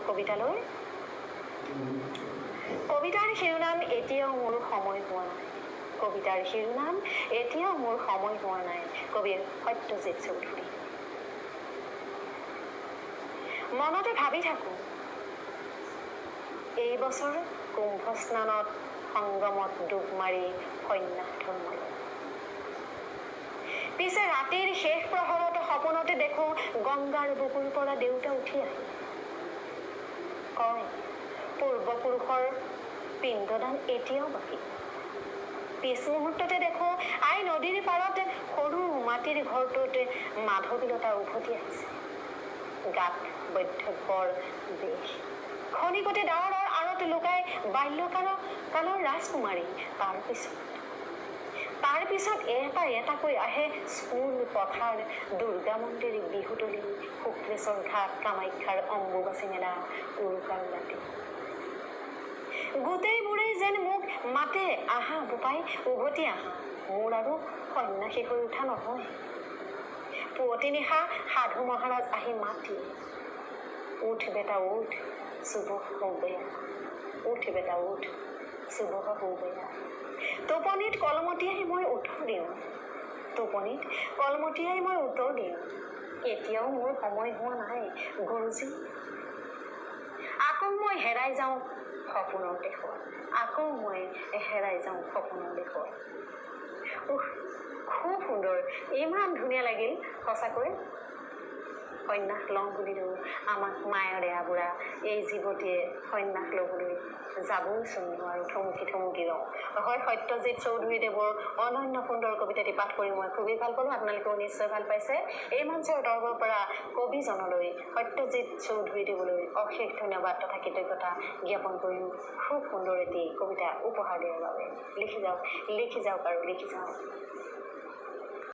কবিতালৈ। কবিতাৰ শিৰোনাম এতিয়াও মোৰ সময় হোৱা নাই। কবিতাৰ শিৰোনাম এতিয়াও মোৰ সময় হোৱা নাই। কবিৰ সত্যজিৎ চৌধুৰী। মনতে ভাবি থাকো এই বছৰ কুম্ভ স্নানত সংগমত ডুব মাৰি সন্ন্যাস ধৰ্মলৈ। পিছে ৰাতিৰ শেষ প্ৰহৰত সপোনতে দেখো গংগাৰ বুকুৰ পৰা দেউতা উঠি আহে। কয় পূৰ্বপুৰুষৰ পিণ্ডদান এতিয়াও বাকী। পিছ মুহূৰ্ততে দেখো আই নদীৰ পাৰত সৰু মাটিৰ ঘৰটোত মাধৱীলতা উভতি আহিছে। গাত বৈধব্যৰ বেশ। খনিকতে ডাৱৰৰ আঁৰত লুকাই বাল্যকালৰ ৰাজকুমাৰী। তাৰ পিছত এটা এটাকৈ আহে স্কুল, পথাৰ, দুৰ্গা মন্দিৰ, বিহুতলী, শুক্লেশ্বৰ ঘাট, কামাখ্যাৰ অম্বুবাচী মেলা, উৰুকাৰ ৰাতি। গোটেইবোৰেই যেন মোক মাতে, আহা বোপাই উভতি আহা। মোৰ আৰু সন্যাসী হৈ উঠা নহয়। পুৱতি নিশা সাধু মহাৰাজ আহি মাত দিয়ে, উঠ বেটা উঠ, চুবহ সৌবেয়া। উঠ বেটা উঠ, চুবহ সৌবেয়া। টোপনিত কলমতিয়াই মই উত্তৰ দিওঁ। এতিয়াও মোৰ সময় হোৱা নাই গুৰুজী। আকৌ মই হেৰাই যাওঁ সপোনৰ দেশত। খুব সুন্দৰ, ইমান ধুনীয়া লাগিল সঁচাকৈ। সন্ন্যাস লওঁ বুলিলো আমাক মায়ৰে আবুঢ়া এই জীৱতীয়ে সন্ন্যাস ল'বলৈ যাবইচোন নোৱাৰো, থমকি ৰওঁ। হয়, সত্যজিৎ চৌধুৰীদেৱৰ অনন্য সুন্দৰ কবিতাটি পাঠ কৰি মই খুবেই ভাল পালো। আপোনালোকেও নিশ্চয় ভাল পাইছে। এই মঞ্চৰ দৰ্বৰ পৰা কবিজনলৈ, সত্যজিৎ চৌধুৰীদেৱলৈ অশেষ ধন্যবাদ তথা কৃতজ্ঞতা জ্ঞাপন কৰিলো খুব সুন্দৰ এটি কবিতা উপহাৰ দিয়াৰ বাবে। লিখি যাওক আৰু লিখি যাওক।